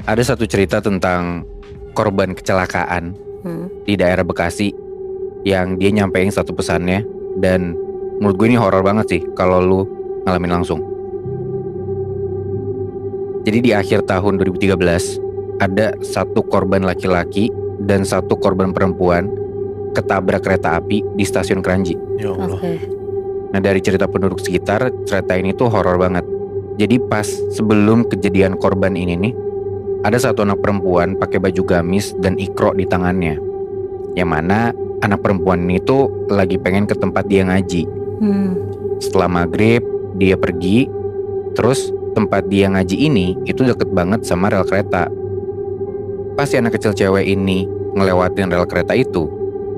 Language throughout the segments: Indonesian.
Ada satu cerita tentang korban kecelakaan di daerah Bekasi yang dia nyampein satu pesannya, dan menurut gue ini horor banget sih kalau lu ngalamin langsung. Jadi di akhir tahun 2013 ada satu korban laki-laki dan satu korban perempuan ketabrak kereta api di stasiun Kranji. Ya Allah. Oke. Nah, dari cerita penduduk sekitar, cerita ini tuh horor banget. Jadi pas sebelum kejadian korban ini nih, ada satu anak perempuan pakai baju gamis dan ikro di tangannya. Yang mana anak perempuan ini tuh lagi pengen ke tempat dia ngaji. Setelah maghrib dia pergi, terus tempat dia ngaji ini itu deket banget sama rel kereta. Pas si anak kecil cewek ini ngelewatin rel kereta itu,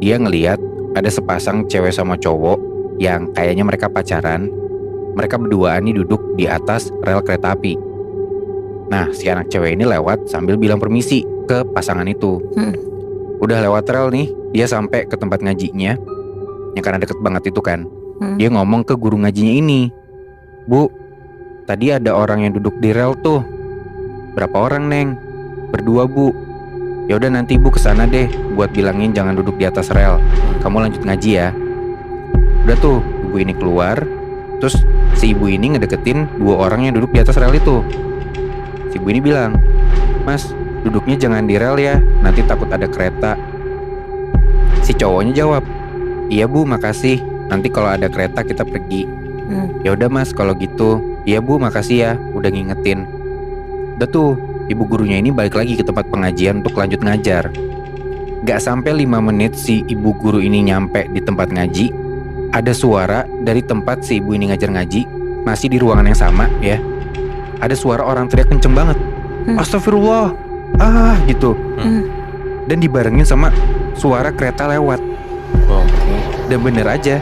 dia ngeliat ada sepasang cewek sama cowok yang kayaknya mereka pacaran. Mereka berduaan nih duduk di atas rel kereta api. Nah, si anak cewek ini lewat sambil bilang permisi ke pasangan itu. Udah lewat rel nih, dia sampai ke tempat ngajinya, yang karena deket banget itu kan. Dia ngomong ke guru ngajinya ini, "Bu, tadi ada orang yang duduk di rel tuh." "Berapa orang, Neng?" "Berdua, Bu." "Ya udah nanti Bu kesana deh buat bilangin jangan duduk di atas rel. Kamu lanjut ngaji ya." Udah tuh, ibu ini keluar. Terus si ibu ini ngedeketin dua orang yang duduk di atas rel itu. Si ibu ini bilang, "Mas, duduknya jangan di rel ya, nanti takut ada kereta." Si cowoknya jawab, "Iya Bu, makasih. Nanti kalau ada kereta kita pergi." "Ya udah Mas, kalau gitu. Iya Bu, makasih ya, udah ngingetin." Udah tuh, ibu gurunya ini balik lagi ke tempat pengajian untuk lanjut ngajar. Gak sampai 5 menit si ibu guru ini nyampe di tempat ngaji, ada suara dari tempat si ibu ini ngajar ngaji, masih di ruangan yang sama ya. Ada suara orang teriak kenceng banget, "Astagfirullah," gitu. Dan dibarengin sama suara kereta lewat. Dan bener aja,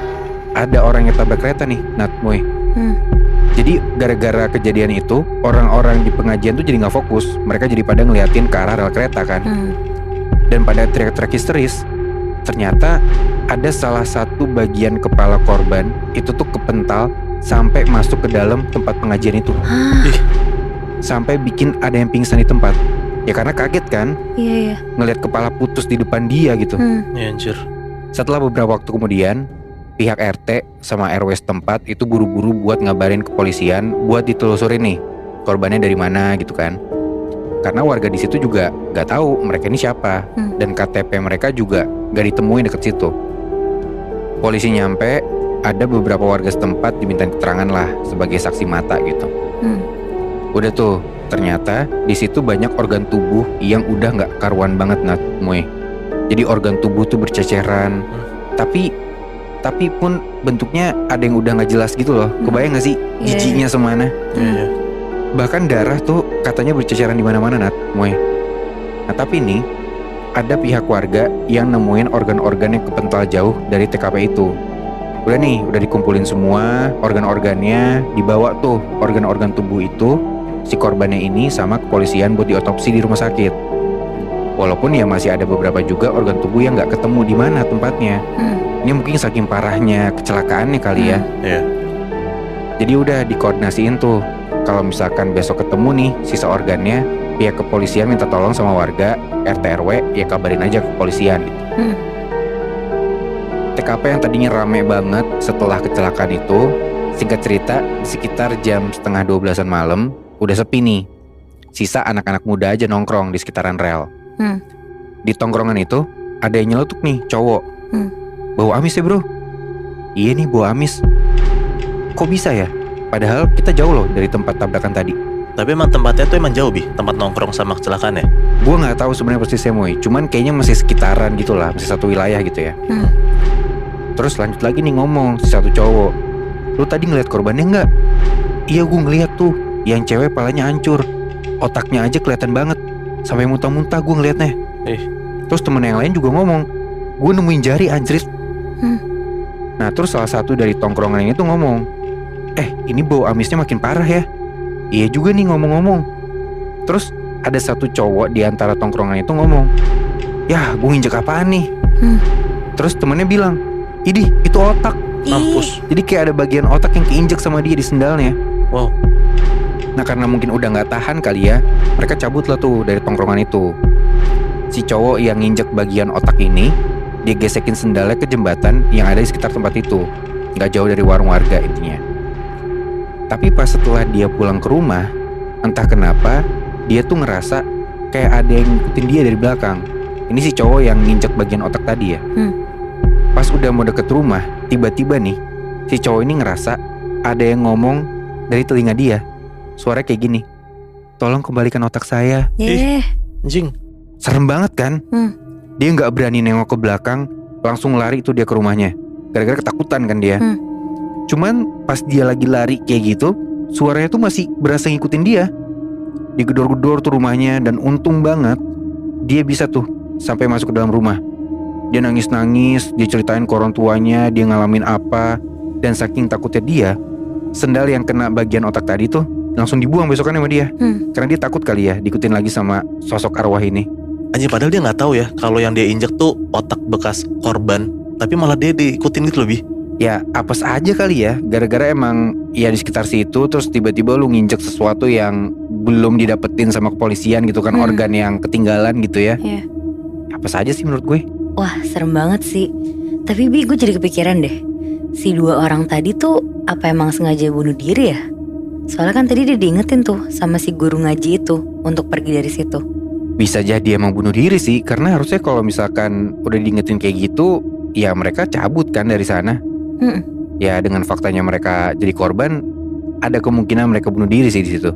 ada orang yang tabrak kereta nih, Natmoy. Jadi gara-gara kejadian itu, orang-orang di pengajian tuh jadi gak fokus. Mereka jadi pada ngeliatin ke arah rel kereta kan. Dan pada teriak-teriak histeris, ternyata ada salah satu bagian kepala korban itu tuh kepental sampai masuk ke dalam tempat pengajian itu. Sampai bikin ada yang pingsan di tempat. Ya karena kaget kan, Iya. ngelihat kepala putus di depan dia gitu. Ya anjir. Setelah beberapa waktu kemudian, pihak RT sama RW setempat itu buru-buru buat ngabarin ke polisian buat ditelusurin nih korbannya dari mana gitu kan. Karena warga di situ juga gak tahu mereka ini siapa, dan KTP mereka juga gak ditemuin deket situ. Polisi nyampe, ada beberapa warga setempat diminta keterangan lah sebagai saksi mata gitu. Udah tuh, ternyata di situ banyak organ tubuh yang udah gak karuan banget Natmoy. Jadi organ tubuh tuh berceceran, tapi pun bentuknya ada yang udah gak jelas gitu loh. Kebayang gak sih giginya semana? Iya. Bahkan darah tuh katanya berceceran di mana-mana Natmoy. Nah tapi nih, ada pihak warga yang nemuin organ-organ yang kepental jauh dari TKP itu. Udah nih, udah dikumpulin semua organ-organnya, dibawa tuh organ-organ tubuh itu, si korbannya ini sama kepolisian buat diotopsi di rumah sakit. Walaupun ya masih ada beberapa juga organ tubuh yang gak ketemu di mana tempatnya. Ini mungkin saking parahnya kecelakaannya kali ya. Iya. Jadi udah dikoordinasiin tuh, kalau misalkan besok ketemu nih sisa organnya, pihak kepolisian minta tolong sama warga RT RW ya kabarin aja ke kepolisian gitu. TKP yang tadinya rame banget setelah kecelakaan itu, singkat cerita di sekitar jam 11:30 malam udah sepi nih. Sisa anak-anak muda aja nongkrong di sekitaran rel. Di tongkrongan itu ada yang nyeletuk nih cowok. "Bau amis ya bro?" "Iya nih bau amis." "Kok bisa ya? Padahal kita jauh loh dari tempat tabrakan tadi." Tapi emang tempatnya tuh emang jauh tempat nongkrong sama kecelakaannya. Gue nggak tahu sebenarnya persisnya Moy, cuman kayaknya masih sekitaran gitulah, masih satu wilayah gitu ya. Terus lanjut lagi nih ngomong si satu cowok, "Lu tadi ngeliat korbannya nggak?" "Iya gue ngeliat tuh, yang cewek palanya hancur, otaknya aja kelihatan banget, sampai muntah-muntah gue ngeliatnya." Terus temen yang lain juga ngomong, "Gue nemuin jari anjrit." Nah terus salah satu dari tongkrongan ini tuh ngomong, "Ini bau amisnya makin parah ya." "Iya juga nih ngomong-ngomong." Terus ada satu cowok di antara tongkrongan itu ngomong, "Yah gue nginjek apaan nih?" Terus temennya bilang, "Idih itu otak." Mampus. Jadi kayak ada bagian otak yang keinjek sama dia di sendalnya. Wow. Nah karena mungkin udah gak tahan kali ya, mereka cabut lah tuh dari tongkrongan itu. Si cowok yang nginjek bagian otak ini, dia gesekin sendalnya ke jembatan yang ada di sekitar tempat itu, gak jauh dari warung warga intinya. Tapi pas setelah dia pulang ke rumah, entah kenapa dia tuh ngerasa kayak ada yang ngikutin dia dari belakang. Ini si cowok yang nginjek bagian otak tadi ya. Pas udah mau deket rumah, tiba-tiba nih si cowok ini ngerasa ada yang ngomong dari telinga dia. Suaranya kayak gini, "Tolong kembalikan otak saya." Anjing. Serem banget kan? Dia gak berani nengok ke belakang, langsung lari tuh dia ke rumahnya. Gara-gara ketakutan kan dia. Cuman pas dia lagi lari kayak gitu, suaranya tuh masih berasa ngikutin dia. Digedor-gedor tuh rumahnya, dan untung banget dia bisa tuh sampai masuk ke dalam rumah. Dia nangis-nangis, dia ceritain ke orang tuanya dia ngalamin apa. Dan saking takutnya dia, sendal yang kena bagian otak tadi tuh langsung dibuang besokannya sama dia. Karena dia takut kali ya diikutin lagi sama sosok arwah ini. Anjing, padahal dia nggak tahu ya kalau yang dia injek tuh otak bekas korban, tapi malah dia diikutin gitu lebih. Ya apes aja kali ya, gara-gara emang ya di sekitar situ terus tiba-tiba lu nginjek sesuatu yang belum didapetin sama kepolisian gitu kan, organ yang ketinggalan gitu ya. Apes aja sih menurut gue. Wah serem banget sih. Tapi Bi, gue jadi kepikiran deh, si dua orang tadi tuh apa emang sengaja bunuh diri ya? Soalnya kan tadi dia diingetin tuh sama si guru ngaji itu untuk pergi dari situ. Bisa jadi emang bunuh diri sih, karena harusnya kalau misalkan udah diingetin kayak gitu, ya mereka cabut kan dari sana. Ya dengan faktanya mereka jadi korban, ada kemungkinan mereka bunuh diri sih di situ.